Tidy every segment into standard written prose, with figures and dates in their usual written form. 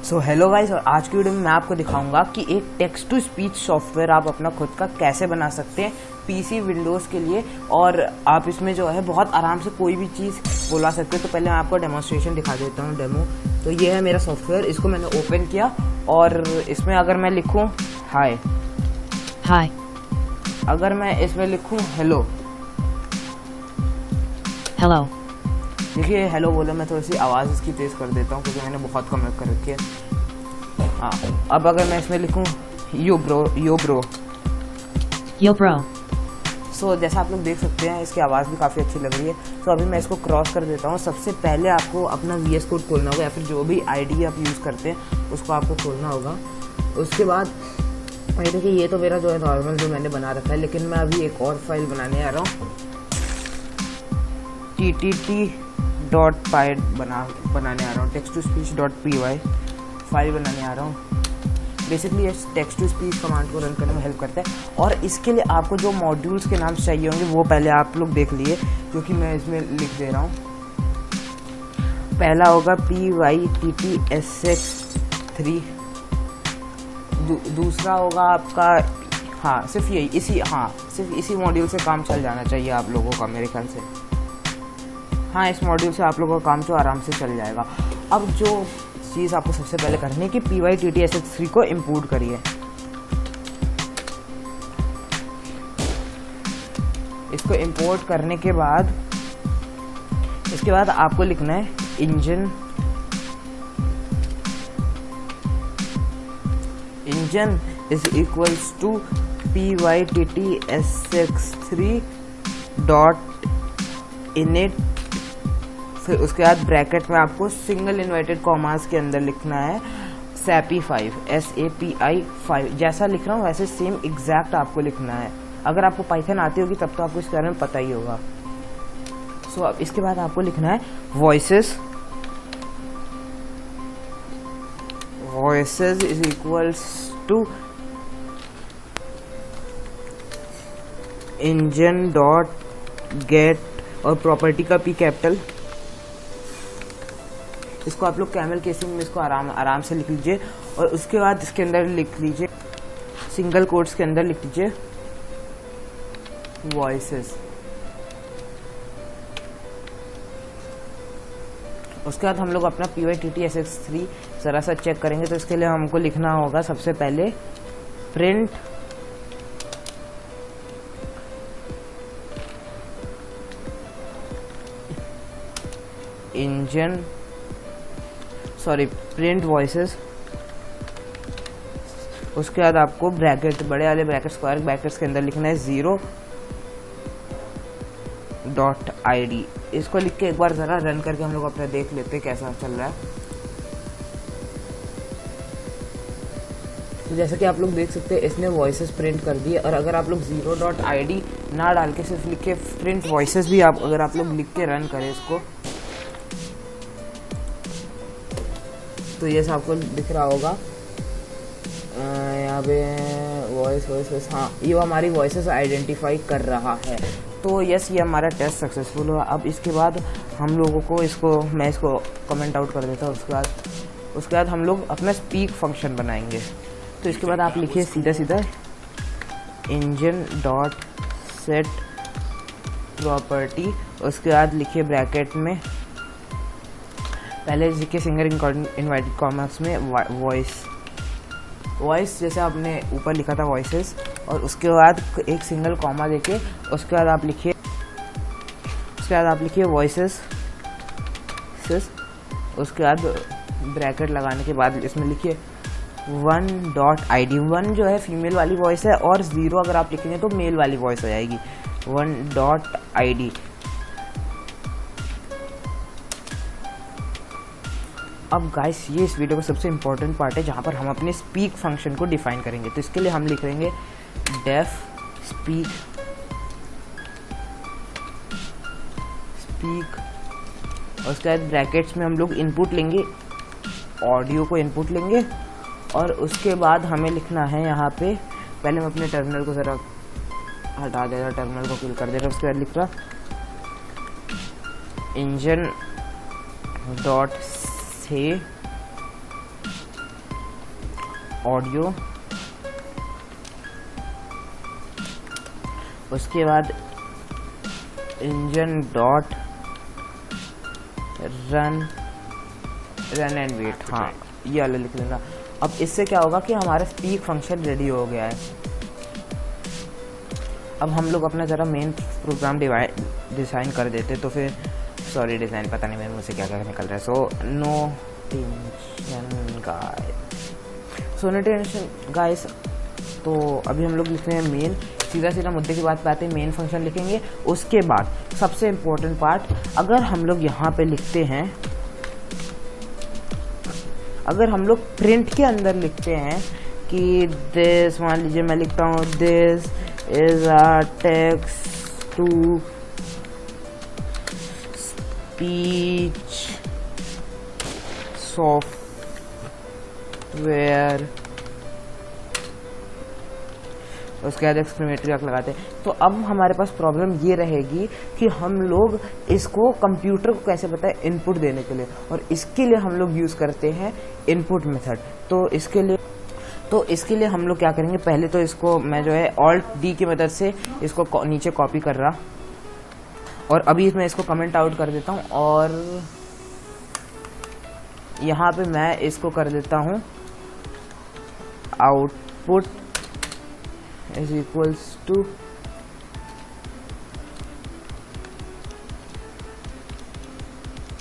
So hello guys, और आज की वीडियो में मैं आपको दिखाऊंगा कि एक टेक्स्ट टू स्पीच सॉफ्टवेयर आप अपना खुद का कैसे बना सकते हैं पीसी विंडोज़ के लिए। और आप इसमें जो है बहुत आराम से कोई भी चीज़ बुला सकते हैं। तो पहले मैं आपको डेमोन्स्ट्रेशन दिखा देता हूँ, डेमो। तो ये है मेरा सॉफ्टवेयर, इसको मैंने ओपन किया और इसमें अगर मैं लिखूँ हाय, अगर मैं इसमें लिखूँ हेलो, देखिए हेलो बोलो। मैं थोड़ी सी आवाज़ इसकी तेज़ कर देता हूँ क्योंकि मैंने बहुत कम कर रखी है। हाँ, अब अगर मैं इसमें लिखूँ यो ब्रो। सो जैसा आप लोग देख सकते हैं इसकी आवाज़ भी काफ़ी अच्छी लग रही है। तो अभी मैं इसको क्रॉस कर देता हूँ। सबसे पहले आपको अपना VS कोड खोलना होगा या फिर जो भी आईडी आप यूज़ करते हैं उसको आपको खोलना होगा। उसके बाद ये देखिए, ये तो मेरा जो है नॉर्मल जो मैंने बना रखा है, लेकिन मैं अभी एक और फाइल बनाने आ रहा हूँ, ttt.py बनाने आ रहा हूँ, टेक्स्ट टू स्पीच.py फाइल बनाने आ रहा हूँ। बेसिकली ये टेक्स्ट टू स्पीच कमांड को रन करने में हेल्प करता है। और इसके लिए आपको जो मॉड्यूल्स के नाम चाहिए होंगे वो पहले आप लोग देख लिए, जो कि मैं इसमें लिख दे रहा हूँ। पहला होगा pyttsx3, दूसरा होगा आपका सिर्फ इसी मॉड्यूल से काम चल जाना चाहिए आप लोगों का, मेरे ख्याल से। हाँ, इस मॉड्यूल से आप लोगों का काम तो आराम से चल जाएगा। अब जो चीज़ आपको सबसे पहले करनी है कि pyttsx3 को इंपोर्ट करिए। इसको इंपोर्ट करने के बाद इसके बाद आपको लिखना है engine is equals to pyttsx3.init। फिर उसके बाद ब्रैकेट में आपको सिंगल इन्वर्टेड कॉमास के अंदर लिखना है SAPI5, SAPI5। जैसा लिख रहा हूँ वैसे सेम एग्जैक्ट आपको लिखना है। अगर आपको पाइथन आती होगी तब तो आपको इसके बारे में पता ही होगा। सो अब इसके बाद आपको लिखना है voices is equals to engine dot get और प्रॉपर्टी का P कैपिटल। इसको आप लोग कैमल केसिंग में इसको आराम से लिख लीजिए। और उसके बाद इसके अंदर लिख लीजिए, सिंगल कोट्स के अंदर लिख लीजिए वॉइसेस। उसके बाद हम लोग अपना pyttsx3 जरा सा चेक करेंगे। तो इसके लिए हमको लिखना होगा सबसे पहले प्रिंट प्रिंट वॉइसेस। उसके बाद आपको ब्रैकेट, बड़े वाले ब्रैकेट, स्क्वायर ब्रैकेट्स के अंदर लिखना है 0.id। इसको लिख के एक बार ज़रा रन करके हम लोग अपना देख लेते हैं कैसा चल रहा है। तो जैसा कि आप लोग देख सकते हैं इसने वॉइसेस प्रिंट कर दिए। और अगर आप लोग 0.id ना डाल के सिर्फ लिख के प्रिंट वॉइसेस भी अगर आप लोग लिख के रन करें इसको, तो ये आपको दिख रहा होगा यहाँ पे वॉइस। हाँ, ये हमारी वॉइसेस आइडेंटिफाई कर रहा है। तो यस, ये हमारा टेस्ट सक्सेसफुल हुआ। अब इसके बाद हम लोगों को मैं इसको कमेंट आउट कर देता हूँ। उसके बाद हम लोग अपना स्पीक फंक्शन बनाएंगे। तो इसके बाद आप लिखिए सीधा इंजन डॉट सेट प्रॉपर्टी। उसके बाद लिखिए ब्रैकेट में पहले लिखिए सिंगल इन्वर्टेड कॉमास में वॉइस जैसे आपने ऊपर लिखा था वॉइसेस। और उसके बाद एक सिंगल कॉमा देके उसके बाद आप लिखिए वॉइसेस। उसके बाद ब्रैकेट लगाने के बाद इसमें लिखिए 1.id। 1 जो है फीमेल वाली वॉइस है और 0 अगर आप लिखेंगे तो मेल वाली वॉइस हो जाएगी, 1.id। अब गाइस, ये इस वीडियो का सबसे इम्पोर्टेंट पार्ट है जहाँ पर हम अपने स्पीक फंक्शन को डिफाइन करेंगे। तो इसके लिए हम लिखेंगे डेफ स्पीक और उसके बाद ब्रैकेट्स में हम लोग इनपुट लेंगे, ऑडियो को इनपुट लेंगे। और उसके बाद हमें लिखना है यहाँ पे, पहले मैं अपने टर्मिनल को ज़रा हटा देगा, टर्मिनल को किल कर देगा। उसके बाद लिख रहा इंजन डॉट से ऑडियो, उसके बाद engine dot run and wait, हाँ ये वाला लिख लेना। अब इससे क्या होगा कि हमारा स्पीक फंक्शन रेडी हो गया है। अब हम लोग अपना ज़रा मेन प्रोग्राम डिज़ाइन कर देते, तो फिर सॉरी डिज़ाइन पता नहीं मेरे मुझसे क्या क्या निकल रहा है। So no tension guys. तो अभी हम लोग लिख रहे हैं मेन, सीधा मुद्दे की बात पे आते हैं, मेन फंक्शन लिखेंगे। उसके बाद सबसे इम्पोर्टेंट पार्ट, अगर हम लोग यहाँ पे लिखते हैं, अगर हम लोग प्रिंट के अंदर लिखते हैं कि दिस, मान लीजिए मैं लिखता हूँ this is a text to speech software, उसके बाद एक्सक्लेमेटरी मार्क लगाते हैं। तो अब हमारे पास प्रॉब्लम ये रहेगी कि हम लोग इसको कंप्यूटर को कैसे बताएं इनपुट देने के लिए, और इसके लिए हम लोग यूज़ करते हैं इनपुट मेथड। तो इसके लिए हम लोग क्या करेंगे, पहले तो इसको मैं जो है Alt D की मदद से इसको नीचे कॉपी कर रहा, और अभी मैं इसको कमेंट आउट कर देता हूँ, और यहाँ पे मैं इसको कर देता हूँ आउटपुट इज इक्वल्स टू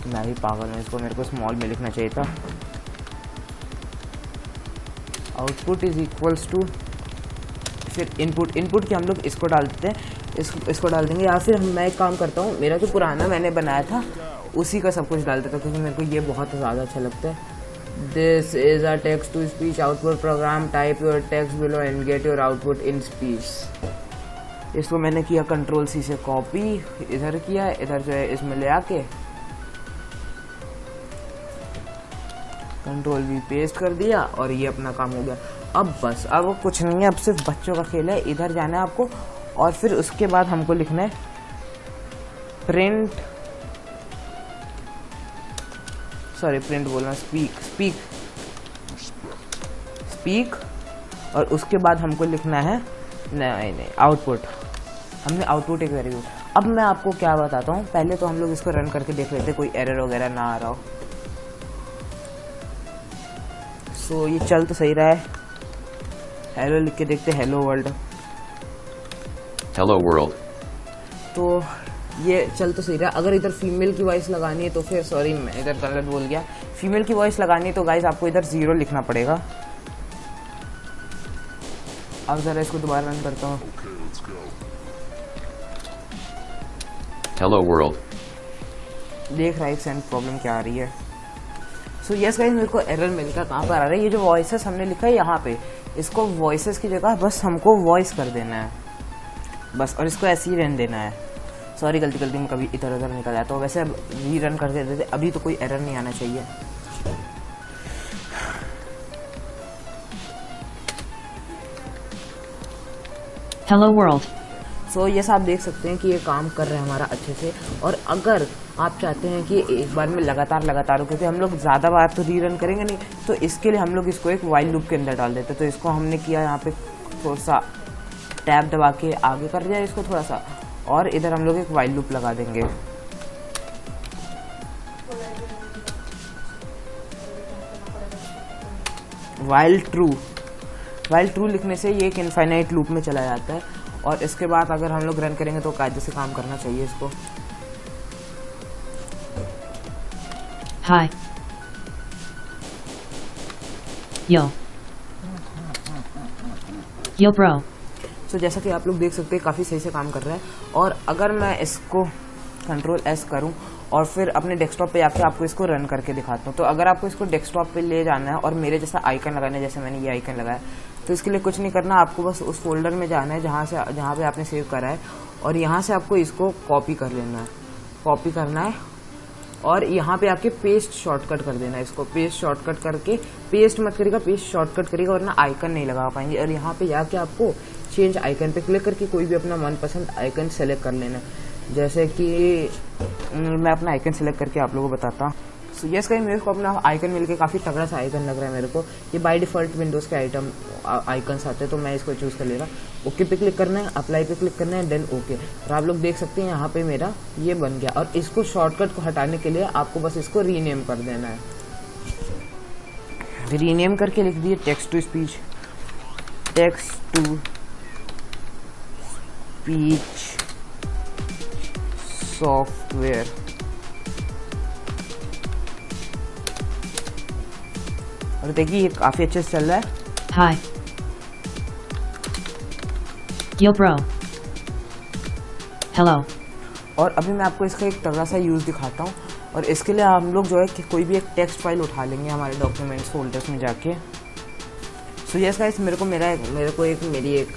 मैं ही पागल हूँ, इसको मेरे को स्मॉल में लिखना चाहिए था। आउटपुट इज इक्वल्स टू, फिर इनपुट की हम लोग इसको डाल देते हैं, इसको डाल देंगे, या फिर मैं एक काम करता हूँ, मेरा जो पुराना मैंने बनाया था उसी का सब कुछ डाल देता, क्योंकि मेरे को ये बहुत ज़्यादा अच्छा लगता है। This is a text to speech output program, type your text below and get your output in speech. इसको मैंने किया कंट्रोल सी से कॉपी, इधर किया, इधर जो है इसमें ले आके कंट्रोल वी पेस्ट कर दिया, और ये अपना काम हो गया। अब बस, अब वो कुछ नहीं है, अब सिर्फ बच्चों का खेल है। इधर जाना है आपको, और फिर उसके बाद हमको लिखना है प्रिंट बोलना स्पीक, और उसके बाद हमको लिखना है नहीं आउटपुट। हमने आउटपुट एक वेरिएबल। अब मैं आपको क्या बताता हूँ, पहले तो हम लोग इसको रन करके देख लेते कोई एरर वगैरह ना आ रहा हो। सो ये चल तो सही रहा है, हेलो लिख के देखते, हेलो वर्ल्ड। तो ये चल तो सही रहा है। अगर इधर फीमेल की वॉइस लगानी है तो फिर, सॉरी मैं इधर गलत बोल गया, फीमेल की वॉइस लगानी है तो गाइस आपको इधर 0 लिखना पड़ेगा। अब जरा इसको दोबारा रन करता हूँ। Hello world. देख रहा है सेंड प्रॉब्लम क्या आ रही है। सो यस गाइस, मेरे को एरर मिलकर कहाँ पर आ रहा है, ये जो वॉइसेस हमने लिखा है यहाँ पे, इसको वॉइसेस की जगह बस हमको वॉइस कर देना है बस, और इसको ऐसे ही रहने देना है। सॉरी गलती में कभी इधर उधर निकल जाता है, तो वैसे अब रीरन कर देते थे, अभी तो कोई एरर नहीं आना चाहिए। Hello world. सो यस, आप देख सकते हैं कि ये काम कर रहा है हमारा अच्छे से। और अगर आप चाहते हैं कि एक बार में लगातार हो, क्योंकि हम लोग ज़्यादा बार तो रीरन करेंगे नहीं, तो इसके लिए हम लोग इसको एक वाइल लूप के अंदर डाल देते। तो इसको हमने किया यहाँ पे थोड़ा सा टैब दबा के आगे कर दिया इसको थोड़ा सा, और इधर हम लोग एक वाइल लूप लगा देंगे। वाइल ट्रू लिखने से ये एक इनफाइनाइट लूप में चला जाता है, और इसके बाद अगर हम लोग रन करेंगे तो कायदे से काम करना चाहिए इसको। हाय यो ब्रो। सो जैसा कि आप लोग देख सकते हैं काफ़ी सही से काम कर रहा है। और अगर मैं इसको कंट्रोल S करूं और फिर अपने डेस्कटॉप पे आके आपको इसको रन करके दिखाता हूं, तो अगर आपको इसको डेस्कटॉप पे ले जाना है और मेरे जैसा आइकन लगाना है, जैसे मैंने ये आइकन लगाया, तो इसके लिए कुछ नहीं करना, आपको बस उस फोल्डर में जाना है जहाँ पे आपने सेव करा है, और यहाँ से आपको इसको कॉपी करना है और यहाँ पे आके पेस्ट शॉर्टकट कर देना है। इसको पेस्ट शॉर्टकट करके, पेस्ट मत करेगा, पेस्ट शॉर्टकट करेगा, वरना आइकन नहीं लगा पाएंगे। और यहाँ पे जाके आपको चेंज आइकन पे क्लिक करके कोई भी अपना मनपसंद आइकन सेलेक्ट कर लेना है। जैसे कि मैं अपना आइकन सेलेक्ट करके आप लोगों को बताता हूँ। सो यस गाइस, मेरे को अपना आइकन मिलके काफ़ी तगड़ा सा आइकन लग रहा है मेरे को। ये बाय डिफ़ॉल्ट विंडोज़ के आइकन्स आते हैं, तो मैं इसको चूज़ कर ले रहा। ओके पे क्लिक करना है, अप्लाई पे क्लिक करना है, देन ओके। और आप लोग देख सकते हैं यहाँ पे मेरा ये बन गया। और इसको शॉर्टकट को हटाने के लिए आपको बस इसको रीनेम कर देना है। रीनेम करके लिख दिए text to speech, text to speech software. और देखिए ये काफी अच्छे से चल रहा है। Hi. Yo bro. Hello. और अभी मैं आपको इसका एक तगड़ा सा यूज़ दिखाता हूँ। और इसके लिए हम लोग जो है कि कोई भी एक टेक्स्ट फाइल उठा लेंगे हमारे डॉक्यूमेंट्स फोल्डर्स में जाके। सो यस गाइस, मेरी एक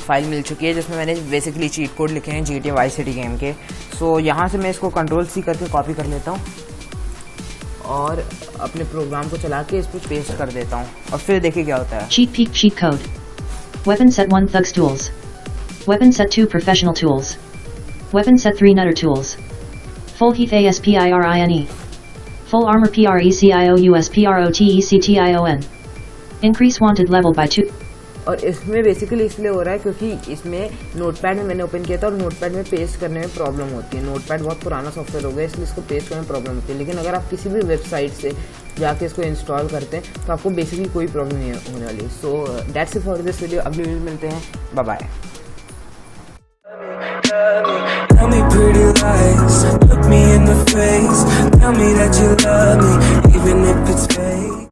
फाइल मिल चुकी है जिसमें मैंने बेसिकली चीट कोड लिखे हैं GTA वाई सिटी गेम के। सो यहाँ से मैं इसको Ctrl+C करके कॉपी कर लेता हूँ और अपने प्रोग्राम को चला के इस पर पेस्ट कर देता हूँ। और फिर देखिए क्या होता है। Cheat peek cheat code. Weapon set 1 thugs tools. Weapon set 2 professional tools. Weapon set 3 nutter tools. Full heath ASPIRINE. Full armor PRECIOUSPROTECTION. Increase wanted level by 2. और इसमें बेसिकली इसलिए हो रहा है क्योंकि इसमें नोटपैड में मैंने ओपन किया था और नोटपैड में पेस्ट करने में प्रॉब्लम होती है। नोटपैड बहुत पुराना सॉफ्टवेयर हो गया, इसलिए इसको पेस्ट करने में प्रॉब्लम होती है। लेकिन अगर आप किसी भी वेबसाइट से जाके इसको इंस्टॉल करते हैं तो आपको बेसिकली कोई प्रॉब्लम नहीं होने वाली। So that's it for this video. अगली वीडियो मिलते हैं, bye bye. Tell me pretty lies, look me in the face, tell me that you love me, even if it's fake.